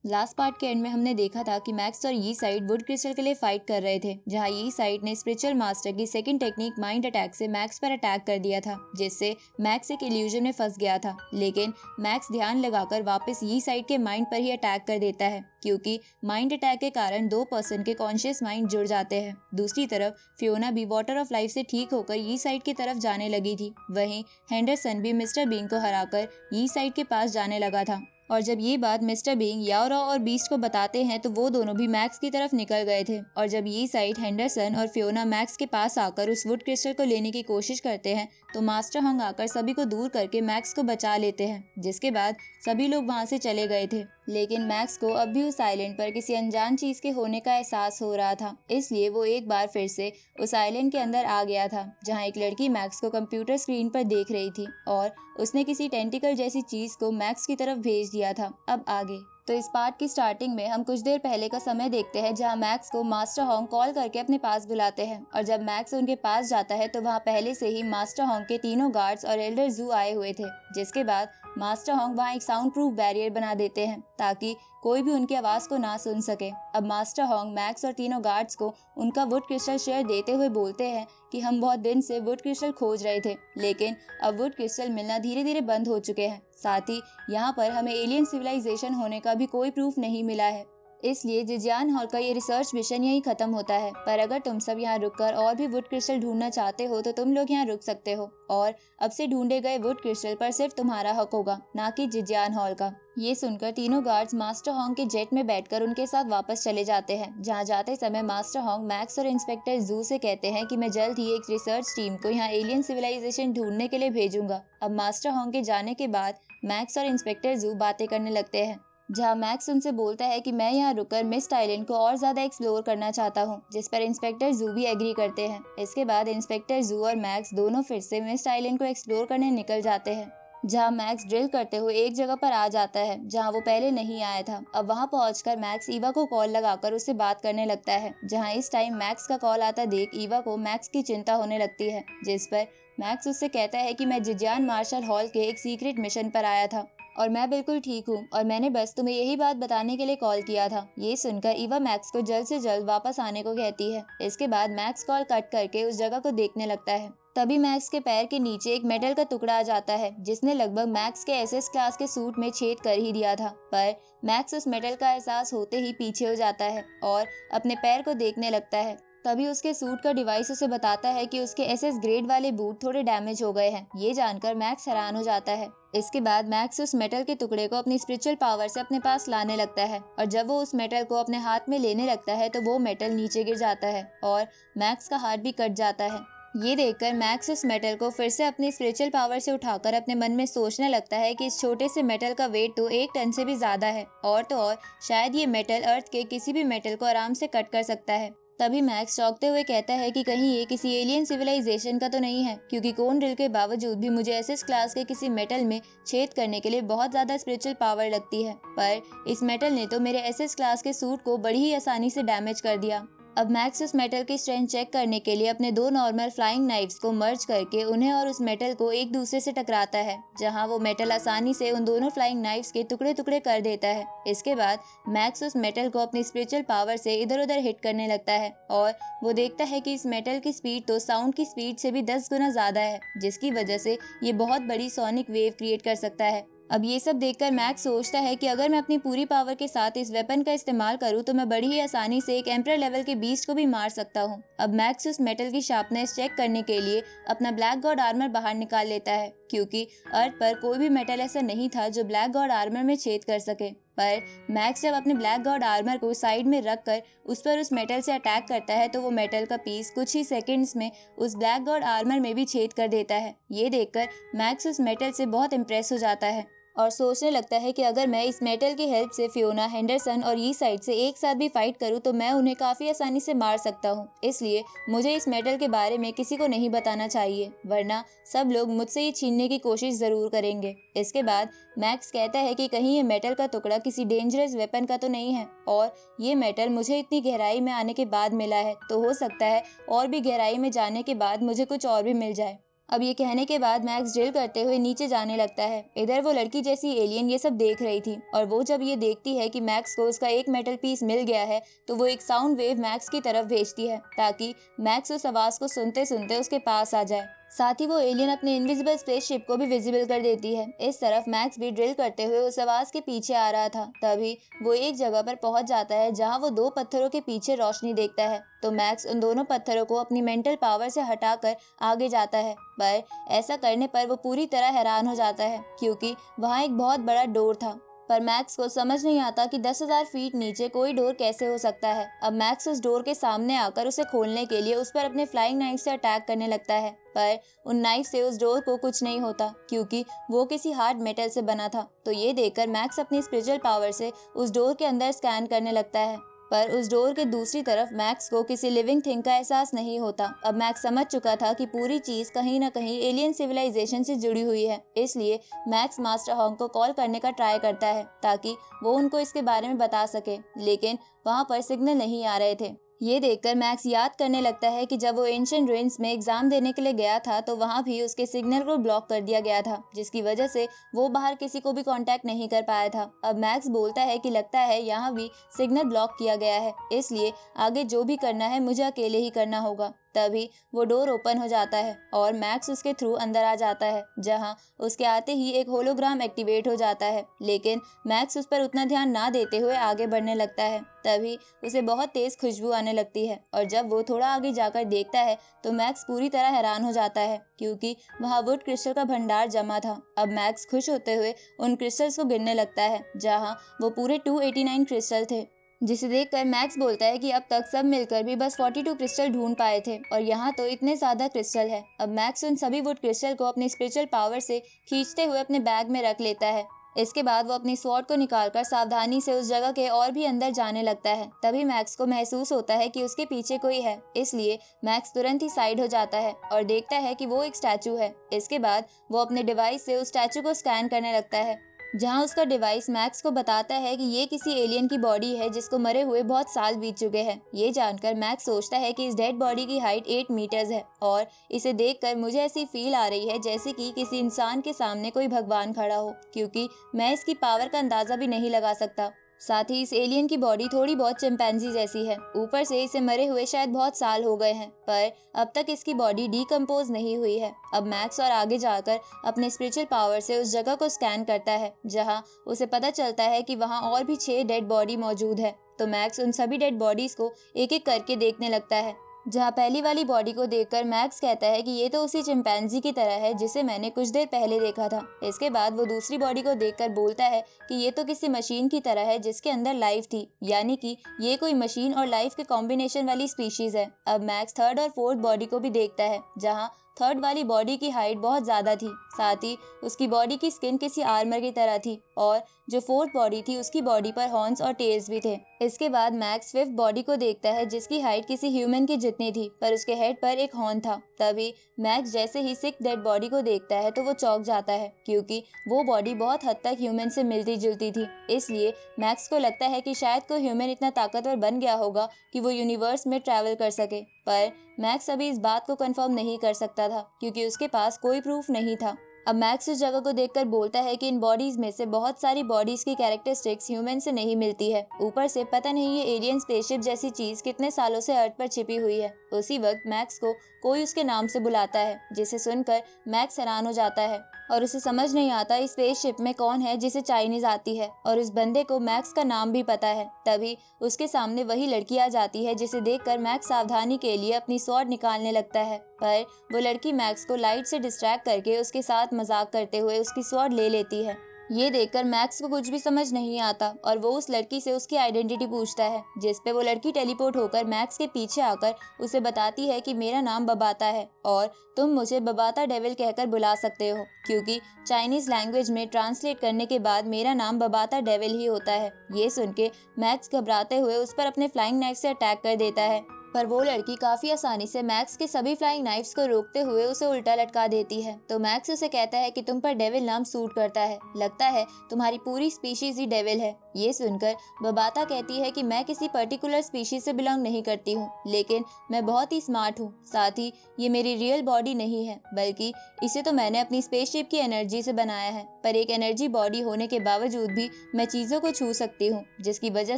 Last part के and में हमने देखा था कि मैक्स और यी साइड वुड क्रिस्टल के लिए फाइट कर रहे थे, जहां यी साइड ने स्पिरिचुअल मास्टर की सेकंड टेक्निक माइंड अटैक से मैक्स पर अटैक कर दिया था, जिससे मैक्स एक इल्यूजन में फंस गया था। लेकिन मैक्स ध्यान लगाकर वापस यी साइड के माइंड पर ही अटैक कर देता है, क्योंकि माइंड अटैक के कारण दो पर्सन के कॉन्शियस माइंड जुड़ जाते हैं। दूसरी तरफ फियोना भी वाटर ऑफ लाइफ से ठीक होकर यी साइड की तरफ जाने लगी थी। वहीं हेंडरसन भी मिस्टर बीइंग को हराकर यी साइड के पास जाने लगा था। और जब ये बात मिस्टर बीइंग याओरा और बीस्ट को बताते हैं तो वो दोनों भी मैक्स की तरफ निकल गए थे। और जब ये साइड हेंडरसन और फियोना मैक्स के पास आकर उस वुड क्रिस्टल को लेने की कोशिश करते हैं तो मास्टर हॉन्ग आकर सभी को दूर करके मैक्स को बचा लेते हैं, जिसके बाद सभी लोग वहां से चले गए थे। लेकिन मैक्स को अब भी उस आइलैंड पर किसी अनजान चीज के होने का एहसास हो रहा था, इसलिए वो एक बार फिर से उस आइलैंड के अंदर आ गया था, जहां एक लड़की मैक्स को कंप्यूटर स्क्रीन पर देख रही थी और उसने किसी टेंटिकल जैसी चीज को मैक्स की तरफ भेज दिया था। अब आगे तो इस पार्ट की स्टार्टिंग में हम कुछ देर पहले का समय देखते हैं, जहां मैक्स को मास्टर हॉन्ग कॉल करके अपने पास बुलाते हैं। और जब मैक्स उनके पास जाता है तो वहां पहले से ही मास्टर हॉन्ग के तीनों गार्ड्स और एल्डर जू आए हुए थे, जिसके बाद मास्टर हॉन्ग वहां एक साउंड प्रूफ बैरियर बना देते हैं ताकि कोई भी उनकी आवाज को ना सुन सके। अब मास्टर हॉन्ग मैक्स और तीनों गार्ड्स को उनका वुड क्रिस्टल शेयर देते हुए बोलते हैं कि हम बहुत दिन से वुड क्रिस्टल खोज रहे थे, लेकिन अब वुड क्रिस्टल मिलना धीरे धीरे बंद हो चुके हैं। साथ ही यहाँ पर हमें एलियन सिविलाइजेशन होने का भी कोई प्रूफ नहीं मिला है, इसलिए जिजियान हॉल का ये रिसर्च मिशन यही खत्म होता है। पर अगर तुम सब यहाँ रुककर और भी वुड क्रिस्टल ढूंढना चाहते हो तो तुम लोग यहाँ रुक सकते हो, और अब से ढूंढे गए वुड क्रिस्टल पर सिर्फ तुम्हारा हक होगा, ना कि जिजियान हॉल का। ये सुनकर तीनों गार्ड्स मास्टर हॉन्ग के जेट में बैठकर उनके साथ वापस चले जाते हैं, जहाँ जाते समय मास्टर हॉन्ग मैक्स और इंस्पेक्टर जू से कहते हैं कि मैं जल्द ही एक रिसर्च टीम को यहाँ एलियन सिविलाइजेशन ढूंढने के लिए भेजूंगा। अब मास्टर हॉन्ग के जाने के बाद मैक्स और इंस्पेक्टर जू बातें करने लगते हैं, जहाँ मैक्स उनसे बोलता है कि मैं यहाँ रुककर मिस्ट आइलैंड को और ज्यादा एक्सप्लोर करना चाहता हूँ, जिस पर इंस्पेक्टर जू भी एग्री करते हैं। इसके बाद इंस्पेक्टर जू और मैक्स दोनों फिर से मिस्ट आइलैंड को एक्सप्लोर करने निकल जाते हैं, जहाँ मैक्स ड्रिल करते हुए एक जगह पर आ जाता है जहाँ वो पहले नहीं आया था। अब वहाँ पहुंचकर मैक्स ईवा को कॉल लगाकर उससे बात करने लगता है, जहाँ इस टाइम मैक्स का कॉल आता देख ईवा को मैक्स की चिंता होने लगती है, जिस पर मैक्स उससे कहता है कि मैं जिजियान मार्शल हॉल के एक सीक्रेट मिशन पर आया था और मैं बिल्कुल ठीक हूँ और मैंने बस तुम्हें यही बात बताने के लिए कॉल किया था। ये सुनकर ईवा मैक्स को जल्द से जल्द वापस आने को कहती है। इसके बाद मैक्स कॉल कट करके उस जगह को देखने लगता है। तभी मैक्स के पैर के नीचे एक मेटल का टुकड़ा आ जाता है, जिसने लगभग मैक्स के एसएस क्लास के सूट में छेद कर ही दिया था। पर मैक्स उस मेटल का एहसास होते ही पीछे हो जाता है और अपने पैर को देखने लगता है। तभी उसके सूट का डिवाइस उसे बताता है कि उसके एसएस ग्रेड वाले बूट थोड़े डैमेज हो गए हैं। ये जानकर मैक्स हैरान हो जाता है। इसके बाद मैक्स उस मेटल के टुकड़े को अपनी स्पिरिचुअल पावर से अपने पास लाने लगता है, और जब वो उस मेटल को अपने हाथ में लेने लगता है तो वो मेटल नीचे गिर जाता है और मैक्स का हाथ भी कट जाता है। ये देखकर मैक्स उस मेटल को फिर से अपनी स्पिरिचुअल पावर से उठाकर अपने मन में सोचने लगता है कि इस छोटे से मेटल का वेट तो 1 टन से भी ज्यादा है, और तो और शायद ये मेटल अर्थ के किसी भी मेटल को आराम से कट कर सकता है। तभी मैक्स चौंकते हुए कहता है कि कहीं ये किसी एलियन सिविलाइजेशन का तो नहीं है, क्योंकि कोन ड्रिल के बावजूद भी मुझे एसएस क्लास के किसी मेटल में छेद करने के लिए बहुत ज्यादा स्पिरिचुअल पावर लगती है, पर इस मेटल ने तो मेरे एसएस क्लास के सूट को बड़ी ही आसानी से डैमेज कर दिया। अब मैक्स उस मेटल की स्ट्रेंथ चेक करने के लिए अपने 2 नॉर्मल फ्लाइंग नाइफ्स को मर्ज करके उन्हें और उस मेटल को एक दूसरे से टकराता है, जहां वो मेटल आसानी से उन दोनों फ्लाइंग नाइफ्स के टुकड़े टुकड़े कर देता है। इसके बाद मैक्स उस मेटल को अपनी स्पिरिचुअल पावर से इधर उधर हिट करने लगता है और वो देखता है कि इस मेटल की स्पीड तो साउंड की स्पीड से भी 10 गुना ज्यादा है, जिसकी वजह से ये बहुत बड़ी सोनिक वेव क्रिएट कर सकता है। अब ये सब देखकर मैक्स सोचता है कि अगर मैं अपनी पूरी पावर के साथ इस वेपन का इस्तेमाल करूं तो मैं बड़ी ही आसानी से एक एम्परर लेवल के बीस्ट को भी मार सकता हूं। अब मैक्स उस मेटल की शार्पनेस चेक करने के लिए अपना ब्लैक गॉड आर्मर बाहर निकाल लेता है, क्योंकि अर्थ पर कोई भी मेटल ऐसा नहीं था जो ब्लैक गॉड आर्मर में छेद कर सके। पर मैक्स जब अपने ब्लैक गॉड आर्मर को साइड में रखकर उस पर उस मेटल से अटैक करता है तो वो मेटल का पीस कुछ ही सेकंड्स में उस ब्लैक गॉड आर्मर में भी छेद कर देता है। ये देखकर मैक्स उस मेटल से बहुत इम्प्रेस हो जाता है और सोचने लगता है कि अगर मैं इस मेटल की हेल्प से फियोना, हेंडरसन और ये साइड से एक साथ भी फाइट करूं तो मैं उन्हें काफी आसानी से मार सकता हूं। इसलिए मुझे इस मेटल के बारे में किसी को नहीं बताना चाहिए, वरना सब लोग मुझसे ये छीनने की कोशिश जरूर करेंगे। इसके बाद मैक्स कहता है कि कहीं ये मेटल का टुकड़ा किसी डेंजरस वेपन का तो नहीं है, और ये मेटल मुझे इतनी गहराई में आने के बाद मिला है, तो हो सकता है और भी गहराई में जाने के बाद मुझे कुछ और भी मिल जाए। अब ये कहने के बाद मैक्स ड्रिल करते हुए नीचे जाने लगता है। इधर वो लड़की जैसी एलियन ये सब देख रही थी और वो जब ये देखती है कि मैक्स को उसका एक मेटल पीस मिल गया है तो वो एक साउंड वेव मैक्स की तरफ भेजती है ताकि मैक्स उस आवाज को सुनते सुनते उसके पास आ जाए। साथ ही वो एलियन अपने इनविजिबल स्पेसशिप को भी विजिबल कर देती है। इस तरफ मैक्स भी ड्रिल करते हुए उस आवाज के पीछे आ रहा था। तभी वो एक जगह पर पहुंच जाता है जहां वो दो पत्थरों के पीछे रोशनी देखता है। तो मैक्स उन दोनों पत्थरों को अपनी मेंटल पावर से हटाकर आगे जाता है, पर ऐसा करने पर वो पूरी तरह हैरान हो जाता है क्योंकि वहाँ एक बहुत बड़ा डोर था। पर मैक्स को समझ नहीं आता कि 10,000 फीट नीचे कोई डोर कैसे हो सकता है। अब मैक्स उस डोर के सामने आकर उसे खोलने के लिए उस पर अपने फ्लाइंग नाइफ से अटैक करने लगता है, पर उन नाइफ से उस डोर को कुछ नहीं होता क्योंकि वो किसी हार्ड मेटल से बना था। तो ये देखकर मैक्स अपनी स्पिरिचुअल पावर से उस डोर के अंदर स्कैन करने लगता है, पर उस डोर के दूसरी तरफ मैक्स को किसी लिविंग थिंग का एहसास नहीं होता। अब मैक्स समझ चुका था कि पूरी चीज कहीं न कहीं एलियन सिविलाइजेशन से जुड़ी हुई है, इसलिए मैक्स मास्टर हॉन्ग को कॉल करने का ट्राई करता है ताकि वो उनको इसके बारे में बता सके, लेकिन वहाँ पर सिग्नल नहीं आ रहे थे। ये देखकर मैक्स याद करने लगता है कि जब वो एंशिएंट रुइंस में एग्जाम देने के लिए गया था तो वहाँ भी उसके सिग्नल को ब्लॉक कर दिया गया था, जिसकी वजह से वो बाहर किसी को भी कांटेक्ट नहीं कर पाया था। अब मैक्स बोलता है कि लगता है यहाँ भी सिग्नल ब्लॉक किया गया है, इसलिए आगे जो भी करना है मुझे अकेले ही करना होगा। तभी वो डोर ओपन हो जाता है और मैक्स उसके थ्रू अंदर आ जाता है, जहां उसके आते ही एक होलोग्राम एक्टिवेट हो जाता है, लेकिन मैक्स उस पर उतना ध्यान ना देते हुए आगे बढ़ने लगता है। तभी उसे बहुत तेज खुशबू आने लगती है और जब वो थोड़ा आगे जाकर देखता है तो मैक्स पूरी तरह हैरान हो जाता है क्योंकि वहाँ वुड क्रिस्टल का भंडार जमा था। अब मैक्स खुश होते हुए उन क्रिस्टल्स को गिनने लगता है जहाँ वो पूरे 289 क्रिस्टल थे, जिसे देखकर मैक्स बोलता है कि अब तक सब मिलकर भी बस 42 क्रिस्टल ढूंढ पाए थे और यहाँ तो इतने ज्यादा क्रिस्टल है। अब मैक्स उन सभी वुड क्रिस्टल को अपनी स्पिरिचुअल पावर से खींचते हुए अपने बैग में रख लेता है। इसके बाद वो अपनी स्वॉर्ड को निकालकर सावधानी से उस जगह के और भी अंदर जाने लगता है। तभी मैक्स को महसूस होता है कि उसके पीछे कोई है, इसलिए मैक्स तुरंत ही साइड हो जाता है और देखता है कि वो एक स्टैचू है। इसके बाद वो अपने डिवाइस से उस स्टैचू को स्कैन करने लगता है, जहां उसका डिवाइस मैक्स को बताता है कि ये किसी एलियन की बॉडी है जिसको मरे हुए बहुत साल बीत चुके हैं। ये जानकर मैक्स सोचता है कि इस डेड बॉडी की हाइट 8 मीटर्स है और इसे देखकर मुझे ऐसी फील आ रही है जैसे कि किसी इंसान के सामने कोई भगवान खड़ा हो, क्योंकि मैं इसकी पावर का अंदाजा भी नहीं लगा सकता। साथ ही इस एलियन की बॉडी थोड़ी बहुत चिंपैंजी जैसी है। ऊपर से इसे मरे हुए शायद बहुत साल हो गए हैं, पर अब तक इसकी बॉडी डीकम्पोज नहीं हुई है। अब मैक्स और आगे जाकर अपने स्पिरिचुअल पावर से उस जगह को स्कैन करता है जहां उसे पता चलता है कि वहां और भी 6 डेड बॉडी मौजूद है। तो मैक्स उन सभी डेड बॉडीज को एक एक करके देखने लगता है, जहाँ पहली वाली बॉडी को देखकर मैक्स कहता है कि ये तो उसी चिंपैंजी की तरह है जिसे मैंने कुछ देर पहले देखा था। इसके बाद वो दूसरी बॉडी को देखकर बोलता है कि ये तो किसी मशीन की तरह है जिसके अंदर लाइफ थी, यानी कि ये कोई मशीन और लाइफ के कॉम्बिनेशन वाली स्पीशीज है। अब मैक्स थर्ड और फोर्थ बॉडी को भी देखता है, जहाँ थर्ड वाली बॉडी की हाइट बहुत ज्यादा थी, साथ ही उसकी बॉडी की स्किन किसी आर्मर की तरह थी और जो फोर्थ बॉडी थी उसकी बॉडी पर हॉर्न्स और टेल्स भी थे। इसके बाद मैक्स फिफ्थ बॉडी को देखता है जिसकी हाइट किसी ह्यूमन की जितनी थी, पर उसके हेड पर एक हॉर्न था। तभी मैक्स जैसे ही सिक्स्थ डेड बॉडी को देखता है तो वो चौंक जाता है क्योंकि वो बॉडी बहुत हद तक ह्यूमन से मिलती जुलती थी। इसलिए मैक्स को लगता है कि शायद कोई ह्यूमन इतना ताकतवर बन गया होगा कि वो यूनिवर्स में ट्रैवल कर सके, पर मैक्स अभी इस बात को कंफर्म नहीं कर सकता था क्योंकि उसके पास कोई प्रूफ नहीं था। अब मैक्स उस जगह को देखकर बोलता है कि इन बॉडीज में से बहुत सारी बॉडीज की कैरेक्टरिस्टिक्स ह्यूमन से नहीं मिलती है। ऊपर से पता नहीं ये एलियन स्पेसशिप जैसी चीज कितने सालों से अर्थ पर छिपी हुई है। उसी वक्त मैक्स को कोई उसके नाम से बुलाता है, जिसे सुनकर मैक्स हैरान हो जाता है और उसे समझ नहीं आता इस स्पेसशिप में कौन है जिसे चाइनीज आती है, और उस बंदे को मैक्स का नाम भी पता है। तभी उसके सामने वही लड़की आ जाती है जिसे देखकर मैक्स सावधानी के लिए अपनी स्वॉर्ड निकालने लगता है, पर वो लड़की मैक्स को लाइट से डिस्ट्रैक्ट करके उसके साथ मजाक करते हुए उसकी स्वॉर्ड ले लेती है। ये देखकर मैक्स को कुछ भी समझ नहीं आता और वो उस लड़की से उसकी आइडेंटिटी पूछता है, जिस पे वो लड़की टेलीपोर्ट होकर मैक्स के पीछे आकर उसे बताती है कि मेरा नाम बबाता है और तुम मुझे बबाता डेविल कहकर बुला सकते हो, क्योंकि चाइनीज लैंग्वेज में ट्रांसलेट करने के बाद मेरा नाम बबाता डेविल ही होता है। ये सुन के मैक्स घबराते हुए उस पर अपने फ्लाइंग नाइफ से अटैक कर देता है, पर वो लड़की काफी आसानी से मैक्स के सभी फ्लाइंग नाइफ्स को रोकते हुए उसे उल्टा लटका देती है। तो मैक्स उसे कहता है कि तुम पर डेविल नाम सूट करता है, लगता है तुम्हारी पूरी स्पीशीज ही डेविल है। ये सुनकर बबाता कहती है कि मैं किसी पर्टिकुलर स्पीशीज से बिलोंग नहीं करती हूँ, लेकिन मैं बहुत ही स्मार्ट हूँ। साथ ही ये मेरी रियल बॉडी नहीं है, बल्कि इसे तो मैंने अपनी स्पेसशिप की एनर्जी से बनाया है। पर एक एनर्जी बॉडी होने के बावजूद भी मैं चीजों को छू सकती हूँ, जिसकी वजह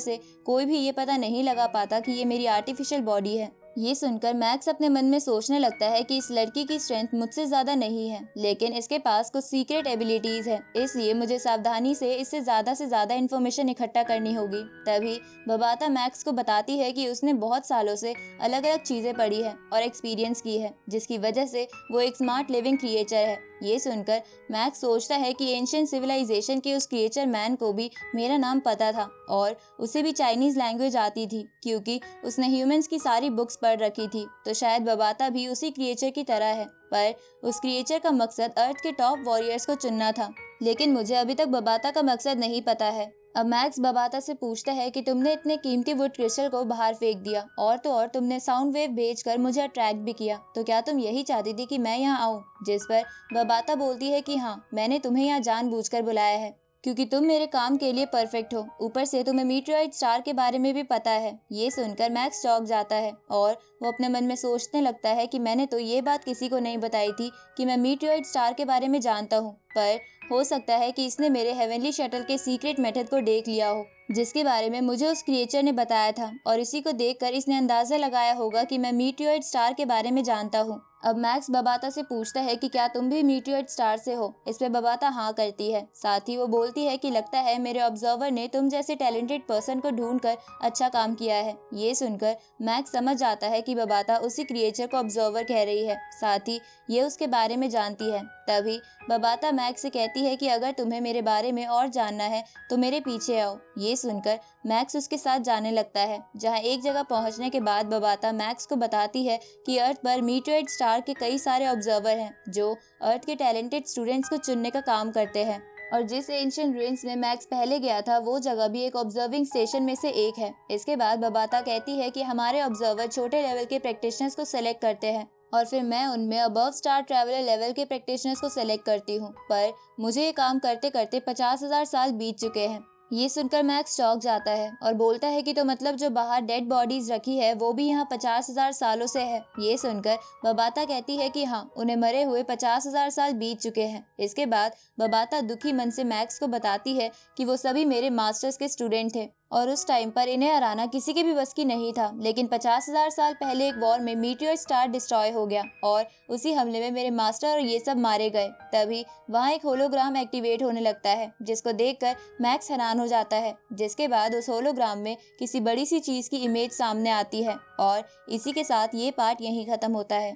से कोई भी ये पता नहीं लगा पाता कि ये मेरी आर्टिफिशियल बॉडी है। ये सुनकर मैक्स अपने मन में सोचने लगता है कि इस लड़की की स्ट्रेंथ मुझसे ज्यादा नहीं है, लेकिन इसके पास कुछ सीक्रेट एबिलिटीज है, इसलिए मुझे सावधानी से इससे ज्यादा इन्फॉर्मेशन इकट्ठा करनी होगी। तभी बबाता मैक्स को बताती है कि उसने बहुत सालों से अलग अलग चीजें पढ़ी है और एक्सपीरियंस की है, जिसकी वजह से वो एक स्मार्ट लिविंग क्रिएचर है। ये सुनकर मैक्स सोचता है कि एंशिएंट सिविलाइजेशन के उस क्रिएचर मैन को भी मेरा नाम पता था और उसे भी चाइनीज लैंग्वेज आती थी, क्योंकि उसने ह्यूमंस की सारी बुक्स पढ़ रखी थी। तो शायद बबाता भी उसी क्रिएचर की तरह है, पर उस क्रिएचर का मकसद अर्थ के टॉप वॉरियर्स को चुनना था। लेकिन मुझे अभी तक बबाता का मकसद नहीं पता है। अब मैक्स बबाता से पूछता है कि तुमने इतने कीमती वुड क्रिस्टल को बाहर फेंक दिया, और तो और तुमने साउंड वेव भेजकर मुझे अट्रैक्ट भी किया, तो क्या तुम यही चाहती थी कि मैं यहाँ आऊँ? जिस पर बबाता बोलती है कि हाँ, मैंने तुम्हें यहाँ जानबूझकर बुलाया है, क्योंकि तुम मेरे काम के लिए परफेक्ट हो। ऊपर से तुम्हें मीटियोराइट स्टार के बारे में भी पता है। ये सुनकर मैक्स चौंक जाता है और वो अपने मन में सोचने लगता है कि मैंने तो ये बात किसी को नहीं बताई थी कि मैं मीटियोराइट स्टार के बारे में जानता हूँ, पर हो सकता है कि इसने मेरे हेवनली शटल के सीक्रेट मेथड को देख लिया हो, जिसके बारे में मुझे उस क्रिएचर ने बताया था, और इसी को देखकर इसने अंदाजा लगाया होगा कि मैं मीटियोराइट स्टार के बारे में जानता हूँ। अब मैक्स बबाता से पूछता है कि क्या तुम भी मीटियोराइट स्टार से हो? इस पे बबाता हाँ करती है। साथ ही वो बोलती है कि लगता है मेरे ऑब्जर्वर ने तुम जैसे टैलेंटेड पर्सन को ढूंढकर अच्छा काम किया है। ये सुनकर मैक्स समझ जाता है कि बबाता उसी क्रिएचर को ऑब्जर्वर कह रही है, साथ ही ये उसके बारे में जानती है। तभी बबाता मैक्स से कहती है कि अगर तुम्हें मेरे बारे में और जानना है तो मेरे पीछे आओ। ये सुनकर मैक्स उसके साथ जाने लगता है, जहाँ एक जगह पहुंचने के बाद बबाता मैक्स को बताती है कि अर्थ पर मीटियोराइट स्टार के कई सारे ऑब्जर्वर हैं जो अर्थ के टैलेंटेड स्टूडेंट्स को चुनने का काम करते हैं, और जिस एंशिएंट रूइंस में मैक्स पहले गया था वो जगह भी एक ऑब्जर्विंग स्टेशन में से एक है। इसके बाद बबाता कहती है कि हमारे ऑब्जर्वर छोटे लेवल के प्रैक्टिशनर्स को सेलेक्ट करते हैं और फिर मैं उनमें अबव स्टार ट्रैवलर लेवल के प्रैक्टिशनर्स को सेलेक्ट करती हूँ, पर मुझे ये काम करते करते 50,000 साल बीत चुके हैं। ये सुनकर मैक्स चौंक जाता है और बोलता है कि तो मतलब जो बाहर डेड बॉडीज रखी है वो भी यहाँ 50,000 सालों से है। ये सुनकर बबाता कहती है कि हाँ, उन्हें मरे हुए 50,000 साल बीत चुके हैं। इसके बाद बबाता दुखी मन से मैक्स को बताती है कि वो सभी मेरे मास्टर्स के स्टूडेंट थे और उस टाइम पर इन्हें हराना किसी के भी बस की नहीं था, लेकिन 50,000 साल पहले एक वॉर में मीटियोर स्टार डिस्ट्रॉय हो गया और उसी हमले में मेरे मास्टर और ये सब मारे गए। तभी वहाँ एक होलोग्राम एक्टिवेट होने लगता है, जिसको देखकर मैक्स हैरान हो जाता है। जिसके बाद उस होलोग्राम में किसी बड़ी सी चीज की इमेज सामने आती है और इसी के साथ ये पार्ट यहीं खत्म होता है।